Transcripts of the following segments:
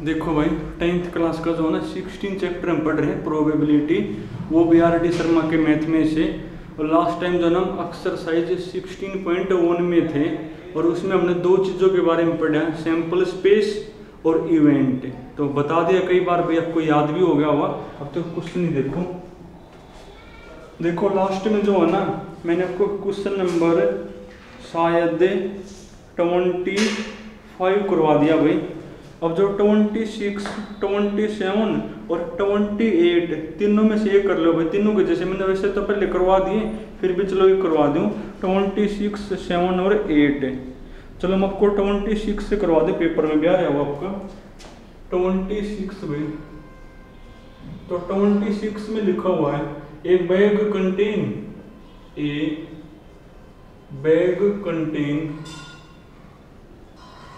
देखो भाई 10th class का जो है ना 16 चैप्टर हम पढ़ रहे हैं प्रोबेबिलिटी, वो भी आर डी शर्मा के मैथ में से। और लास्ट टाइम जो ना हम एक्सरसाइज 16.1 में थे और उसमें हमने दो चीज़ों के बारे में पढ़ा, सैंपल स्पेस और इवेंट। तो बता दिया कई बार भाई, आपको याद भी हो गया होगा। अब तो क्वेश्चन ही देखो लास्ट में जो है ना मैंने आपको क्वेश्चन नंबर शायद 25 करवा दिया भाई। अब जो 26, 27 और 28 तीनों में से एक कर लो भाई। तीनों के जैसे मैंने वैसे तो पहले करवा दिए, फिर भी चलो एक करवा दूँ। 26, 7 और 8। चलो हम आपको 26 से करवा दें, पेपर में भी आ रहा होगा आपका 26 भाई। तो 26 में लिखा हुआ है ए बैग कंटेन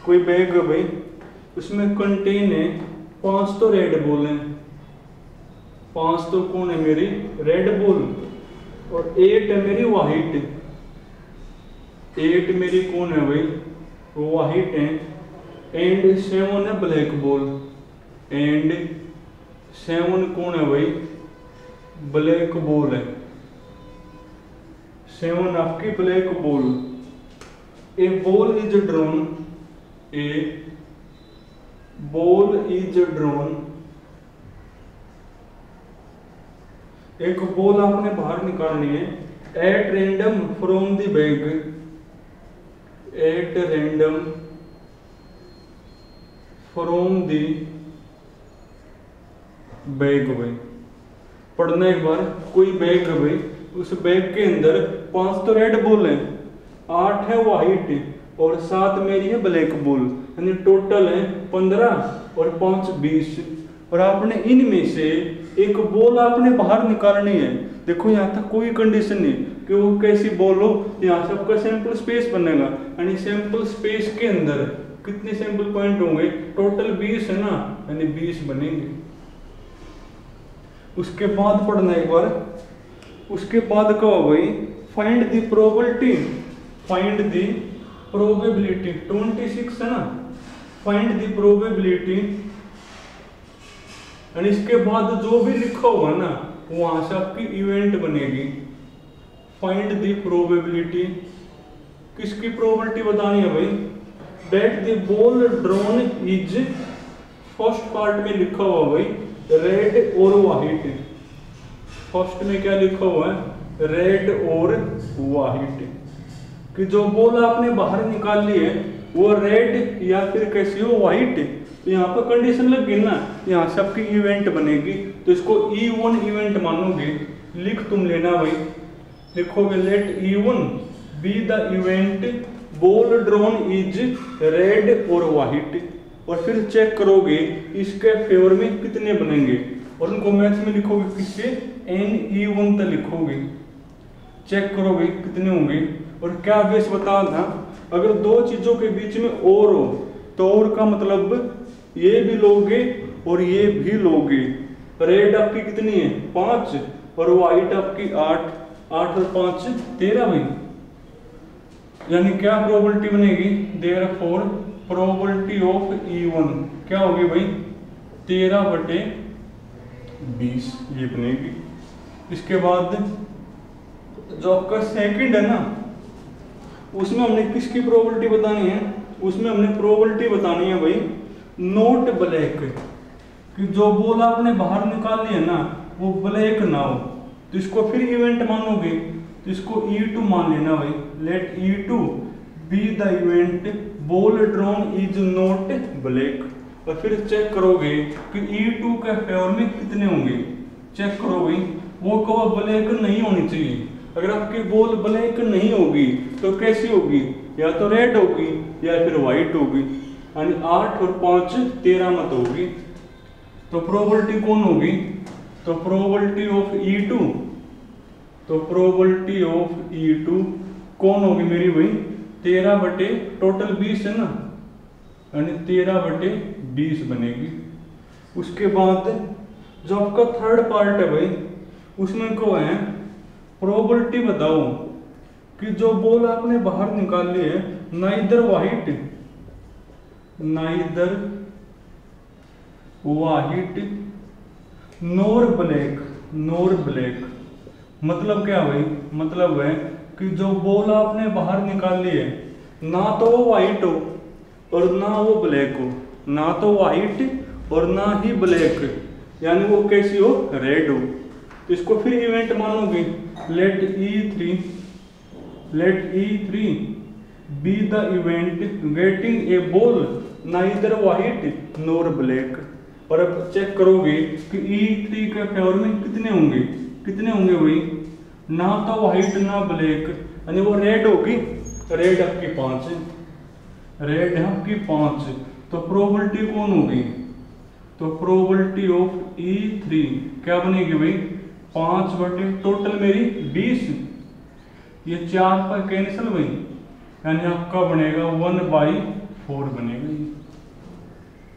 कोई बैग है भाई, उसमें कंटेन है 5 तो रेड बॉल है, 5 तो कौन है मेरी रेड बॉल, और 8 है मेरी वाइट। 8 मेरी कौन है भाई, वो वाइट है। एंड 7 है ब्लैक बॉल, एंड 7 कौन है भाई, ब्लैक बॉल है। 7 आपकी black ball. A ball is drawn, A ball is drawn. एक बॉल आपने बाहर निकालनी है at random from the bag, at random from the bag भाई। पढ़ना एक बार, कोई बैग है भाई, उस बैग के अंदर 5 तो रेड बॉल है, 8 है वाइट और 7 मेरी है ब्लैक बॉल, यानी टोटल है 15 और 5 20। और आपने इनमें से एक बॉल आपने बाहर निकालनी है। देखो यहाँ तक कोई कंडीशन नहीं कि वो कैसी बॉल हो, यहाँ से आपका सैंपल स्पेस बनेगा। यानी सैंपल स्पेस के अंदर कितने सैंपल पॉइंट होंगे, टोटल 20 है ना, यानी 20 बनेंगे। उसके बाद पढ़ना एक बार, उसके बाद का हो भाई find the probability, find the probability 26 है ना, फाइंड द प्रोबेबिलिटी। और इसके बाद जो भी लिखा होगा ना वहां से आपकी इवेंट बनेगी। फाइंड द प्रोबेबिलिटी, किसकी प्रोबेबिलिटी बतानी है भाई, that the ball drawn is, first part में लिखा हुआ भाई रेड और वाइट। फर्स्ट में क्या लिखा हुआ है, रेड और वाइट, कि जो बॉल आपने बाहर निकाल ली है वो रेड या फिर कैसी हो वाइट। तो यहाँ पर कंडीशन लग गई ना, यहाँ से आपकी इवेंट बनेगी। तो इसको E1 इवेंट मानोगे, लिख तुम लेना भाई, लिखोगे let E1 be the event ball drawn is red और वाइट। और फिर चेक करोगे इसके फेवर में कितने बनेंगे, और उनको मैथ में लिखोगे किससे, NE1 तक लिखोगे। चेक करोगे कितने होंगे। और क्या बेस बता था, अगर दो चीजों के बीच में और हो तो और का मतलब ये भी लोगे और ये भी लोगे। रेड आपकी कितनी है 5 और व्हाइट आपकी 8, 8 और 5 13 भाई। यानी क्या प्रोबेबिलिटी बनेगी, देयरफॉर प्रोबेबिलिटी ऑफ E1 क्या होगी भाई 13/20 ये बनेगी। इसके बाद जो आपका सेकंड है ना, उसमें हमने किसकी प्रोबेबिलिटी बतानी है, उसमें हमने प्रोबेबिलिटी बतानी है भाई नॉट ब्लैक, कि जो बॉल आपने बाहर निकालनी है ना वो ब्लैक ना हो। तो इसको फिर इवेंट मानोगे, तो इसको E2 मान लेना भाई, let E2 be the event ball drawn is not black. और फिर चेक करोगे कि E2 के फेवर में कितने होंगे। चेक करो भाई, वो कब ब्लैक नहीं होनी चाहिए। अगर आपकी बॉल ब्लैक नहीं होगी तो कैसी होगी, या तो रेड होगी या फिर व्हाइट होगी। यानी 8 और 5 13 मत होगी। तो प्रोबेबिलिटी कौन होगी, तो प्रोबेबिलिटी ऑफ E2, तो प्रोबेबिलिटी ऑफ E2 कौन होगी मेरी भाई 13 टोटल 20 है ना, यानी 13/20 बनेगी। उसके बाद जो आपका थर्ड पार्ट है भाई, उसमें को है प्रोबेबिलिटी बताओ कि जो बॉल आपने बाहर निकाल ली है neither white, neither white nor black, नोर ब्लैक मतलब क्या भाई, मतलब है कि जो बॉल आपने बाहर निकाली है ना तो वो वाइट हो और ना वो ब्लैक हो, ना तो वाइट और ना ही ब्लैक, यानी वो कैसी हो, रेड हो। तो इसको फिर इवेंट मानोगे, let E3 be the event getting a ball neither white nor black. और अब चेक करोगे कि E3 के फेवर में कितने होंगे, कितने होंगे भाई, ना तो वाइट ना ब्लैक, यानी वो रेड होगी, रेड आपकी 5 है, रेड है आपकी 5। तो प्रोबेबिलिटी कौन होगी, तो प्रोबेबिलिटी ऑफ E3 क्या बनेगी भाई, 5 बटे टोटल मेरी 20, ये 4 पर कैंसिल भाई, यानी आपका बनेगा 1/4 बनेगा ये।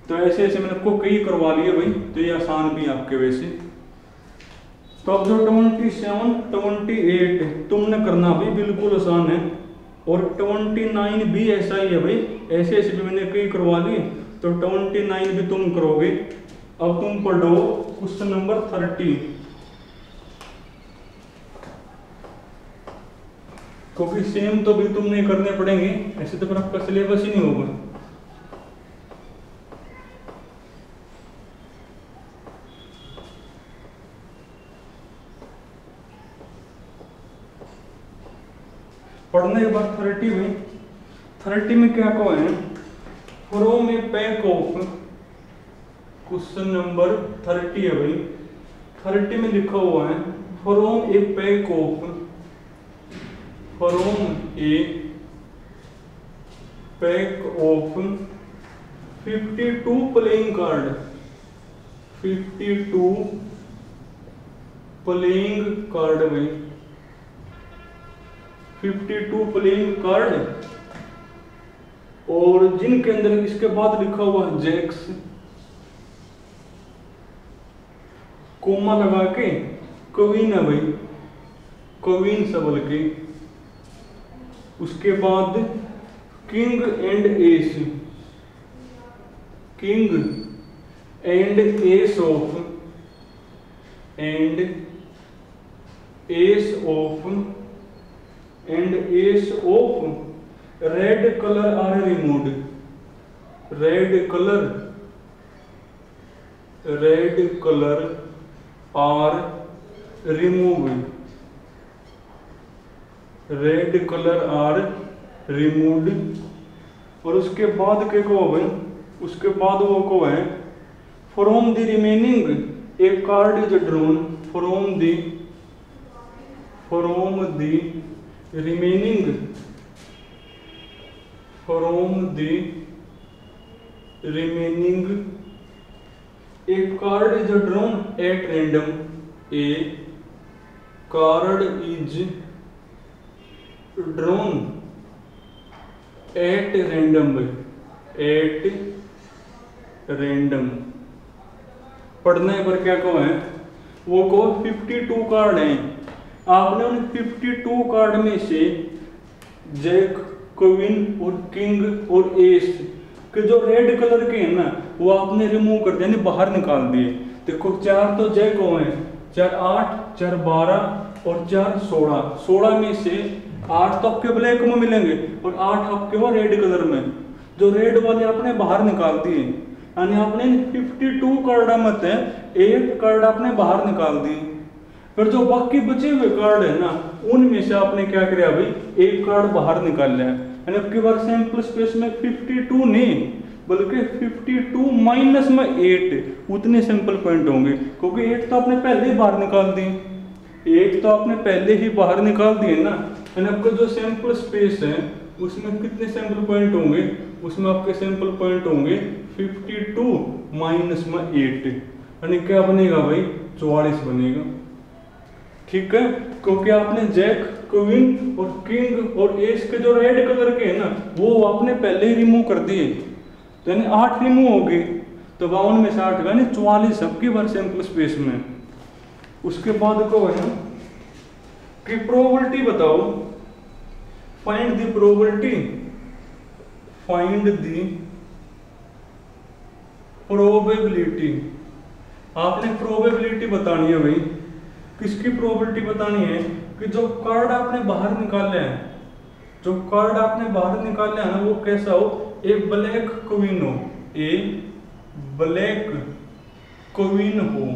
तो ऐसे ऐसे मैंने आपको कई करवा लिए भाई, तो ये आसान भी आपके वैसे। तो अब जो 27 28 तुमने करना भी बिल्कुल आसान है, और 29 भी ऐसा ही है भाई, ऐसे ऐसे भी मैंने कई करवा लिए, तो 29 भी तुम करोगे। अब तुम पढ़ो क्वेश्चन नंबर 30, क्योंकि सेम तो भी तुमने करने पड़ेंगे, ऐसे तो फिर आपका सिलेबस ही नहीं होगा। पढ़ने के बाद 30 में, 30 में क्या कहो है, from A pack of, question number 30 है भाई, 30 में लिखा हुआ है from A pack of, from A pack of 52 playing card, 52 playing card भाई, 52 प्लेइंग कार्ड, और जिनके अंदर इसके बाद लिखा हुआ है जैक्स, कोमा लगा के क्वीन है भाई, क्वीन सबल के, उसके बाद king and ace, king and ace of, and ace of, and ace of red colour are removed, red colour are removed, red colour are removed. और उसके बाद क्या को भाई, उसके बाद वो को है from the remaining A card is drawn, from the remaining, from the remaining a card is drawn at random, a card is drawn at random, at random। पढ़ने पर क्या कहो है, वो को 52 कार्ड हैं, आपने उन 52 कार्ड में से जैक, क्वीन और किंग और एस के जो रेड कलर के हैं ना, वो आपने रिमूव कर दिया, यानी बाहर निकाल दिए। देखो 4 तो जैक हो हैं, 4 8, 4 12 और 4 16, 16 में से 8 तो आपके ब्लैक में मिलेंगे और 8 आपके वो रेड कलर में, जो रेड वाले आपने बाहर निकाल दिए, यानी आपने 52 कार्ड मत है, 1 कार्ड आपने बाहर निकाल दिए। फिर जो बाकी बचे हुए कार्ड है ना, उनमें से आपने क्या किया भाई, 1 कार्ड बाहर निकाल लिया, यानी आपके बार सैंपल स्पेस में 52 नहीं बल्कि 52 माइनस में 8 उतने सैंपल पॉइंट होंगे, क्योंकि 8 तो आपने पहले ही बाहर निकाल दिए, 8 तो आपने पहले ही बाहर निकाल दिए ना, यानी आपका जो सैंपल स्पेस है उसमें कितने सैंपल पॉइंट होंगे, उसमें आपके सैंपल पॉइंट होंगे 52 माइनस में 8, यानी क्या बनेगा भाई, 44 बनेगा। ठीक है, क्योंकि आपने जैक, क्वीन और किंग और एस के जो रेड कलर के हैं ना, वो आपने पहले ही रिमूव कर दिए, तो यानी 8 रिमूव हो गए, तो 52 में से 8 यानी 44 सबकी बार सैंपल स्पेस में। उसके बाद को है कि प्रोबेबिलिटी बताओ, find the probability, find the probability, आपने प्रोबेबिलिटी बतानी है भाई। किसकी प्रोबेबिलिटी बतानी है कि जो कार्ड आपने बाहर निकाले हैं, जो कार्ड आपने बाहर निकाले हैं ना वो कैसा हो, ए ब्लैक क्वीन हो, ए ब्लैक क्वीन हो।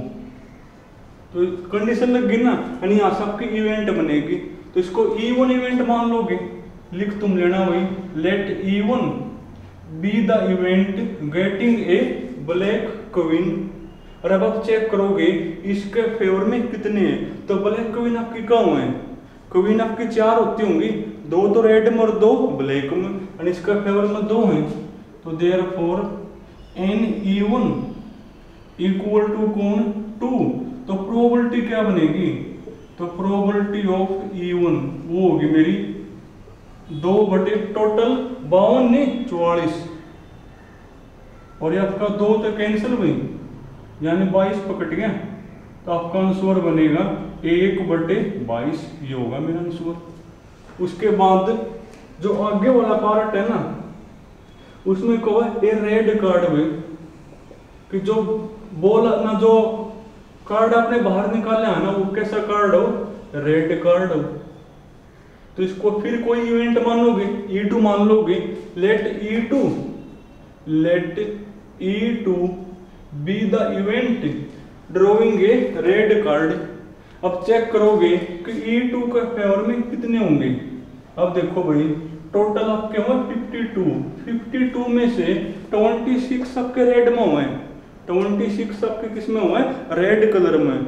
तो कंडीशन लग गई ना, यानी यहाँ सबकी इवेंट बनेगी। तो इसको E1 इवेंट मान लोगे, लिख तुम लेना वही, let E1 be the event getting a black queen. और अब आप चेक करोगे इसके फेवर में कितने हैं, तो ब्लैक क्वीन आपकी कहाँ है, क्वीन आपकी 4 होती होंगी, 2 तो रेड में और 2 ब्लैक में, और इसका फेवर में 2 हैं। तो देयरफॉर NE1 इक्वल टू कौन, 2। तो प्रोबेबिलिटी क्या बनेगी, तो प्रोबेबिलिटी ऑफ E1 वो होगी मेरी 2 बटे टोटल 52 नहीं 44, और ये आपका 2 तो कैंसिल हुई, यानी 22 पकड़ गया। तो आपका आंसर बनेगा 1 बटे 22, ये होगा मेरा आंसर। उसके बाद जो आगे वाला पार्ट है ना, उसमें कहो ये रेड कार्ड में कि जो बॉल ना, जो कार्ड आपने बाहर निकाले है ना वो कैसा कार्ड हो, रेड कार्ड हो। तो इसको फिर कोई इवेंट मान लोगे, E2 मान लोगे, let E2 be the event drawing a red card. अब चेक करोगे कि E2 के फेवर में कितने होंगे। अब देखो भाई टोटल आपके हुए 52 में से 26 आपके रेड में हुए, 26 आपके किस में हुए, रेड कलर में।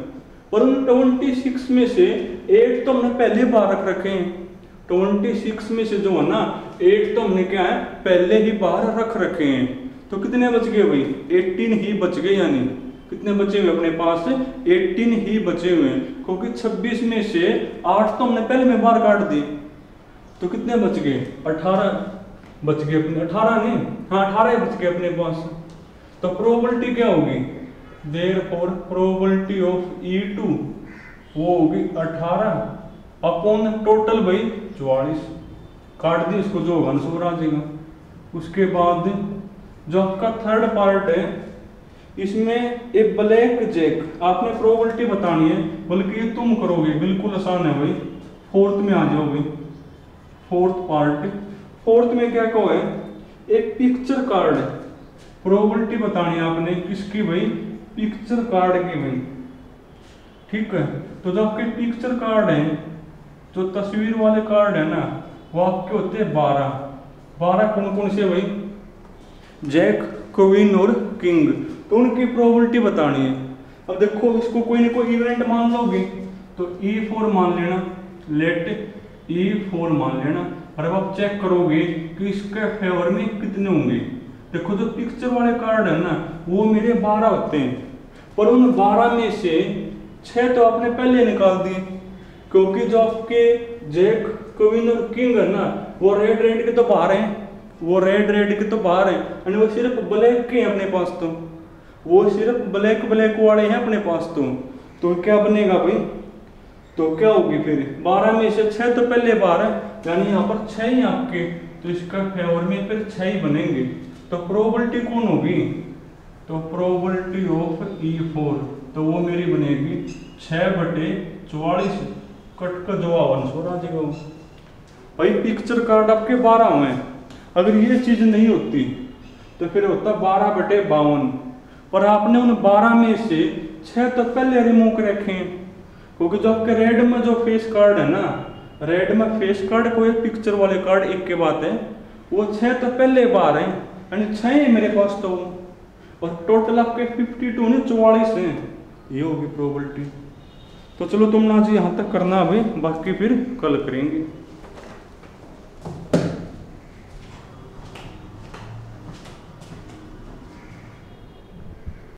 पर उन 26 में से 8 तो हमने पहले बाहर रख रखे हैं, 26 में से जो है ना 8 तो हमने क्या है पहले ही बाहर रख रखे हैं। तो कितने बच गए भाई, 18 ही बच गए, यानी कितने बचे हुए अपने पास, 18 ही बचे हुए हैं, क्योंकि 26 में से 8 तो हमने पहले में बाहर काट दिए। तो कितने बच गए, 18 बच गए अपने, 18 नहीं, हाँ 18 बच गए अपने पास। तो प्रोबेबिलिटी क्या होगी, देयरफॉर प्रोबेबिलिटी ऑफ E2 वो होगी 18 अपॉन टोटल भाई 44, काट दी इसको, जो होगा आंसर आ जाएगा। उसके बाद जो आपका थर्ड पार्ट है, इसमें एक ब्लैक जैक आपने प्रोबेबिलिटी बतानी है, बल्कि ये तुम करोगे, बिल्कुल आसान है भाई। फोर्थ में आ जाओगे, फोर्थ पार्ट, फोर्थ में क्या कहो है, एक पिक्चर कार्ड है, प्रोबेबिलिटी बतानी है आपने किसकी भाई, पिक्चर कार्ड की भाई, ठीक है। तो जो आपके पिक्चर कार्ड है, जो तस्वीर वाले कार्ड है ना, वो आपके होते हैं 12 कौन कौन से भाई, जैक, क्वीन और किंग। तो उनकी प्रोबेबिलिटी बतानी है। अब देखो इसको कोई ना कोई इवेंट मान लोगे, तो E4 मान लेना, लेट E4 मान लेना। और अब आप चेक करोगे कि इसके फेवर में कितने होंगे। देखो जो पिक्चर वाले कार्ड है ना वो मेरे 12 होते हैं, पर उन 12 में से 6 तो आपने पहले निकाल दिए, क्योंकि जो आपके जैक, क्वीन और किंग है ना वो रेड के तो बाहर हैं, वो रेड के तो बाहर है, और वो सिर्फ ब्लैक के हैं अपने पास, तो वो सिर्फ ब्लैक वाले हैं अपने पास। तो क्या बनेगा भाई, तो क्या होगी फिर 12 में से 6 तो पहले बाहर है, यानी यहाँ पर 6 ही आपके, तो इसका फेवर में फिर 6 ही बनेंगे। तो प्रोबेबिलिटी कौन होगी, तो प्रोबेबिलिटी ऑफ E4 तो वो मेरी बनेगी 6 बटे 44, कट का जवाब आंसर आ जाएगा भाई। पिक्चर कार्ड आपके 12 हुए, अगर ये चीज नहीं होती तो फिर होता 12 बटे 52, पर आपने उन 12 में से 6 तो पहले रिमूव कर रखे हैं, क्योंकि जो आपके रेड में जो फेस कार्ड है ना, रेड में फेस कार्ड कोई पिक्चर वाले कार्ड एक के बात है, वो 6 तो पहले बाहर हैं, यानी 6 है मेरे पास तो, और टोटल आपके 52 नहीं 44 हैं, ये होगी प्रोबेबिलिटी। तो चलो तुम ना जी यहाँ तक करना अभी, बाकी फिर कल करेंगे।